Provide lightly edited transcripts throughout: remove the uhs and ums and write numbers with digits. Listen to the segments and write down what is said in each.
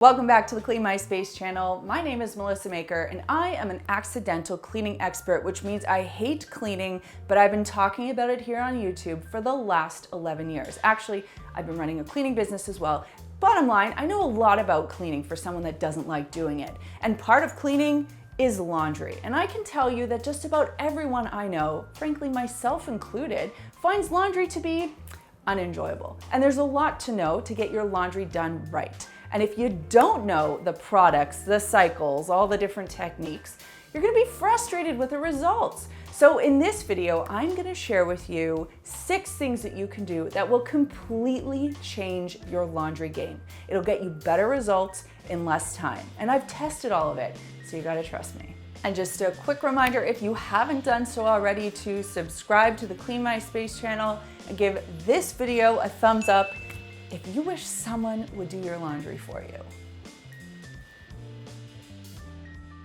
Welcome back to the Clean My Space channel. My name is Melissa Maker and I am an accidental cleaning expert, which means I hate cleaning, but I've been talking about it here on YouTube for the last 11 years. Actually, I've been running a cleaning business as well. Bottom line, I know a lot about cleaning for someone that doesn't like doing it. And part of cleaning is laundry. And I can tell you that just about everyone I know, frankly myself included, finds laundry to be unenjoyable. And there's a lot to know to get your laundry done right. And if you don't know the products, the cycles, all the different techniques, you're gonna be frustrated with the results. So in this video, I'm gonna share with you 6 things that you can do that will completely change your laundry game. It'll get you better results in less time. And I've tested all of it, so you gotta trust me. And just a quick reminder, if you haven't done so already, to subscribe to the Clean My Space channel and give this video a thumbs up if you wish someone would do your laundry for you.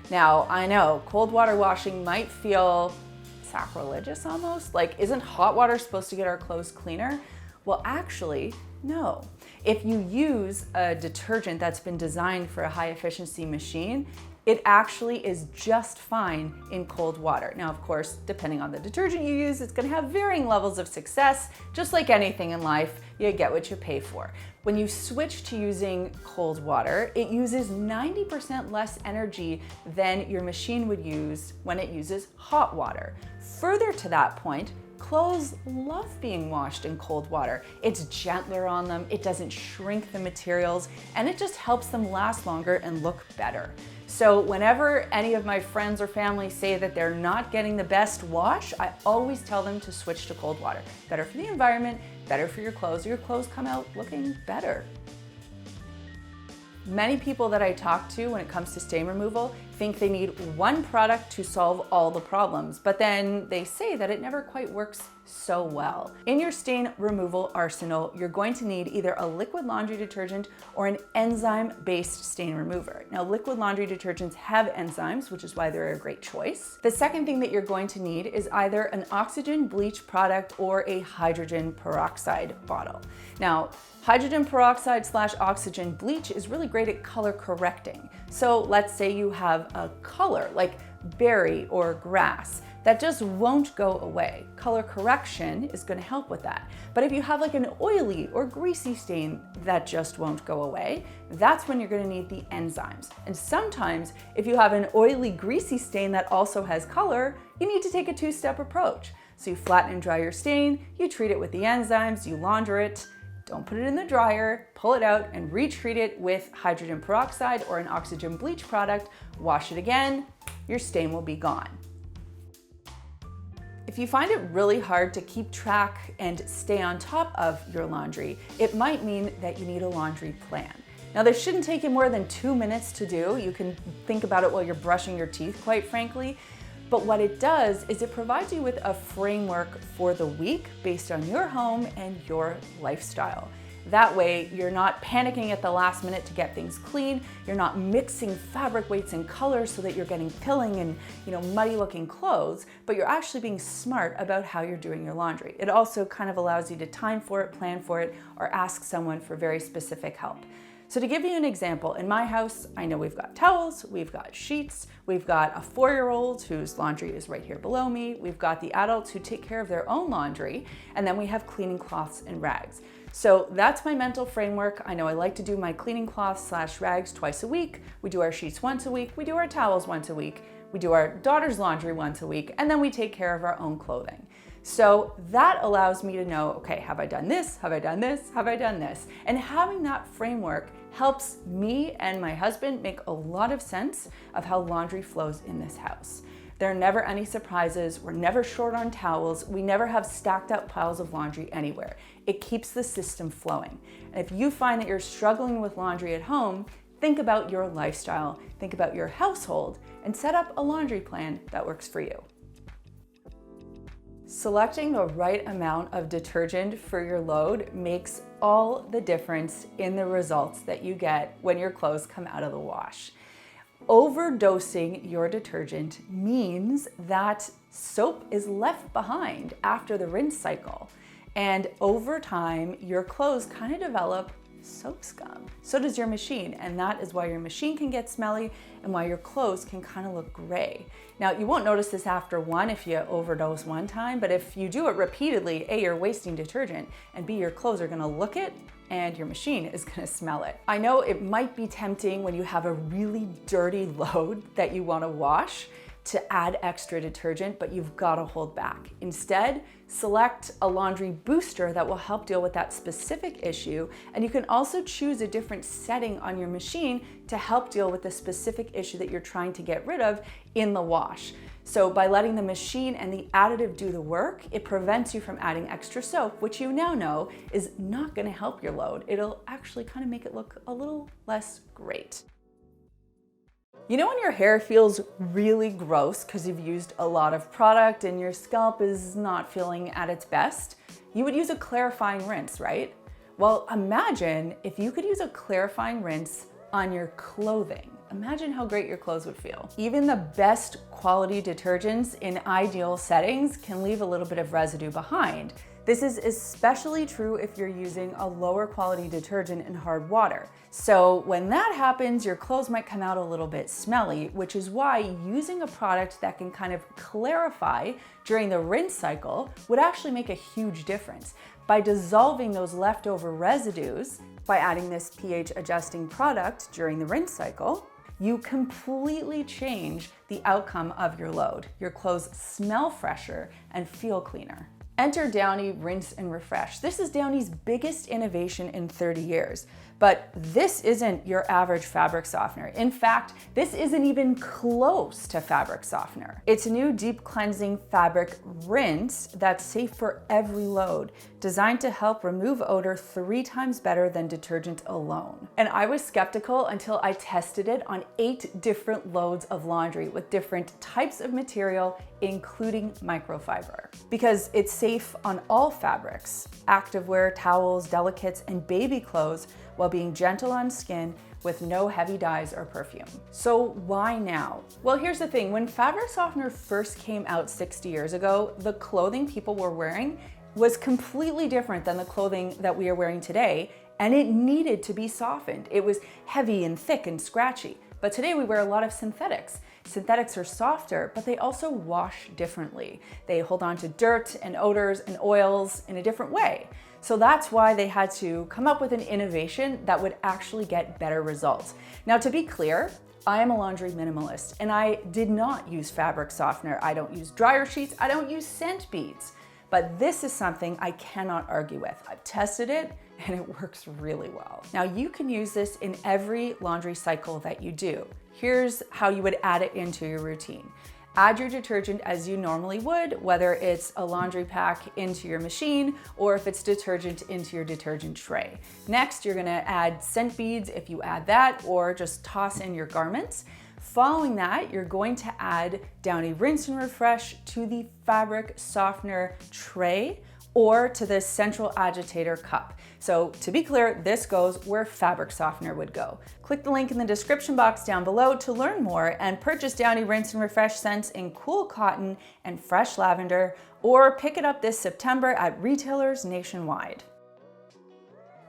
Now, I know cold water washing might feel sacrilegious almost, like isn't hot water supposed to get our clothes cleaner? Well, actually, no. If you use a detergent that's been designed for a high efficiency machine, it actually is just fine in cold water. Now, of course, depending on the detergent you use, it's gonna have varying levels of success. Just like anything in life, you get what you pay for. When you switch to using cold water, it uses 90% less energy than your machine would use when it uses hot water. Further to that point, clothes love being washed in cold water. It's gentler on them, it doesn't shrink the materials, and it just helps them last longer and look better. So whenever any of my friends or family say that they're not getting the best wash, I always tell them to switch to cold water. Better for the environment, better for your clothes. Your clothes come out looking better. Many people that I talk to when it comes to stain removal think they need one product to solve all the problems, but then they say that it never quite works so well. In your stain removal arsenal, you're going to need either a liquid laundry detergent or an enzyme-based stain remover. Now, liquid laundry detergents have enzymes, which is why they're a great choice. The second thing that you're going to need is either an oxygen bleach product or a hydrogen peroxide bottle. Now, hydrogen peroxide / oxygen bleach is really great at color correcting. So let's say you have a color like berry or grass that just won't go away. Color correction is going to help with that. But if you have like an oily or greasy stain that just won't go away, that's when you're going to need the enzymes. And sometimes if you have an oily, greasy stain that also has color, you need to take a 2-step approach. So you flatten and dry your stain, you treat it with the enzymes, you launder it. Don't put it in the dryer, pull it out and retreat it with hydrogen peroxide or an oxygen bleach product, wash it again, your stain will be gone. If you find it really hard to keep track and stay on top of your laundry, it might mean that you need a laundry plan. Now, this shouldn't take you more than 2 minutes to do. You can think about it while you're brushing your teeth, quite frankly. But what it does is it provides you with a framework for the week based on your home and your lifestyle. That way, you're not panicking at the last minute to get things clean. You're not mixing fabric weights and colors so that you're getting pilling and muddy looking clothes, but you're actually being smart about how you're doing your laundry. It also kind of allows you to time for it, plan for it, or ask someone for very specific help. So to give you an example, in my house, I know we've got towels, we've got sheets, we've got a 4-year-old whose laundry is right here below me, we've got the adults who take care of their own laundry, and then we have cleaning cloths and rags. So that's my mental framework. I know I like to do my cleaning cloths / rags twice a week. We do our sheets once a week. We do our towels once a week. We do our daughter's laundry once a week, and then we take care of our own clothing. So that allows me to know, okay, have I done this? Have I done this? Have I done this? And having that framework helps me and my husband make a lot of sense of how laundry flows in this house. There are never any surprises. We're never short on towels. We never have stacked up piles of laundry anywhere. It keeps the system flowing. And if you find that you're struggling with laundry at home, think about your lifestyle, think about your household, and set up a laundry plan that works for you. Selecting the right amount of detergent for your load makes all the difference in the results that you get when your clothes come out of the wash. Overdosing your detergent means that soap is left behind after the rinse cycle. And over time, your clothes kind of develop soap scum. So does your machine, and that is why your machine can get smelly and why your clothes can kind of look gray. Now, you won't notice this after one if you overdose one time, but if you do it repeatedly, A, you're wasting detergent, and B, your clothes are gonna look it and your machine is gonna smell it. I know it might be tempting when you have a really dirty load that you wanna wash to add extra detergent, but you've got to hold back. Instead, select a laundry booster that will help deal with that specific issue, and you can also choose a different setting on your machine to help deal with the specific issue that you're trying to get rid of in the wash. So by letting the machine and the additive do the work, it prevents you from adding extra soap, which you now know is not gonna help your load. It'll actually kind of make it look a little less great. You know when your hair feels really gross because you've used a lot of product and your scalp is not feeling at its best? You would use a clarifying rinse, right? Well, imagine if you could use a clarifying rinse on your clothing. Imagine how great your clothes would feel. Even the best quality detergents in ideal settings can leave a little bit of residue behind. This is especially true if you're using a lower quality detergent in hard water. So when that happens, your clothes might come out a little bit smelly, which is why using a product that can kind of clarify during the rinse cycle would actually make a huge difference. By dissolving those leftover residues, by adding this pH adjusting product during the rinse cycle, you completely change the outcome of your load. Your clothes smell fresher and feel cleaner. Enter Downy Rinse and Refresh. This is Downy's biggest innovation in 30 years. But this isn't your average fabric softener. In fact, this isn't even close to fabric softener. It's a new deep cleansing fabric rinse that's safe for every load, designed to help remove odor 3 times better than detergent alone. And I was skeptical until I tested it on 8 different loads of laundry with different types of material, including microfiber. Because it's safe on all fabrics, activewear, towels, delicates, and baby clothes, while being gentle on skin with no heavy dyes or perfume. So why now? Well, here's the thing. When fabric softener first came out 60 years ago, the clothing people were wearing was completely different than the clothing that we are wearing today, and it needed to be softened. It was heavy and thick and scratchy. But today we wear a lot of synthetics. Synthetics are softer, but they also wash differently. They hold on to dirt and odors and oils in a different way. So that's why they had to come up with an innovation that would actually get better results. Now, to be clear, I am a laundry minimalist and I did not use fabric softener. I don't use dryer sheets. I don't use scent beads. But this is something I cannot argue with. I've tested it and it works really well. Now you can use this in every laundry cycle that you do. Here's how you would add it into your routine. Add your detergent as you normally would, whether it's a laundry pack into your machine or if it's detergent into your detergent tray. Next, you're gonna add scent beads if you add that, or just toss in your garments. Following that, you're going to add Downy Rinse and Refresh to the fabric softener tray or to the central agitator cup. So to be clear, this goes where fabric softener would go. Click the link in the description box down below to learn more and purchase Downy Rinse and Refresh scents in cool cotton and fresh lavender, or pick it up this September at retailers nationwide.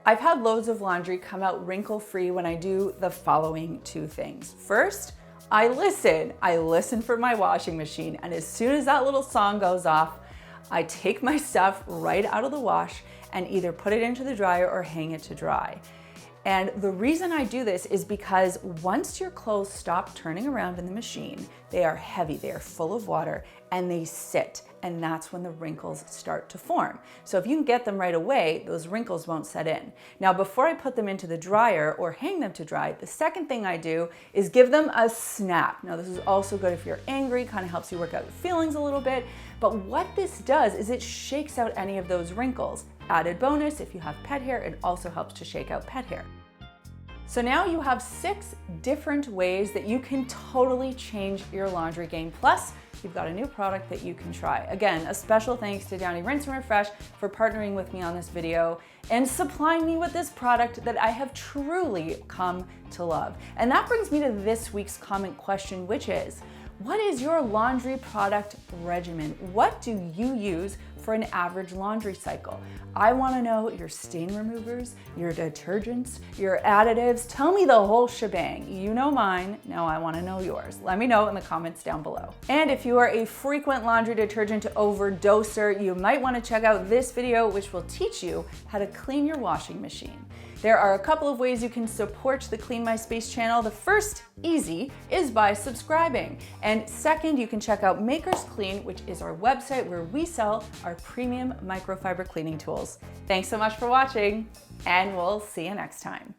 I've had loads of laundry come out wrinkle-free when I do the following 2 things. First, I listen for my washing machine, and as soon as that little song goes off, I take my stuff right out of the wash and either put it into the dryer or hang it to dry. And the reason I do this is because once your clothes stop turning around in the machine, they are heavy, they are full of water, and they sit, and that's when the wrinkles start to form. So if you can get them right away, those wrinkles won't set in. Now, before I put them into the dryer or hang them to dry, the second thing I do is give them a snap. Now, this is also good if you're angry, kind of helps you work out your feelings a little bit, but what this does is it shakes out any of those wrinkles. Added bonus, if you have pet hair, it also helps to shake out pet hair. So now you have 6 different ways that you can totally change your laundry game. Plus, you've got a new product that you can try. Again, a special thanks to Downy Rinse and Refresh for partnering with me on this video and supplying me with this product that I have truly come to love. And that brings me to this week's comment question, which is, What is your laundry product regimen? What do you use for an average laundry cycle? I want to know your stain removers, your detergents, your additives. Tell me the whole shebang. You know mine, now I want to know yours. Let me know in the comments down below. And if you are a frequent laundry detergent overdoser, you might want to check out this video, which will teach you how to clean your washing machine. There are a couple of ways you can support the Clean My Space channel. The first, easy, is by subscribing. And second, you can check out Makers Clean, which is our website where we sell our premium microfiber cleaning tools. Thanks so much for watching, and we'll see you next time.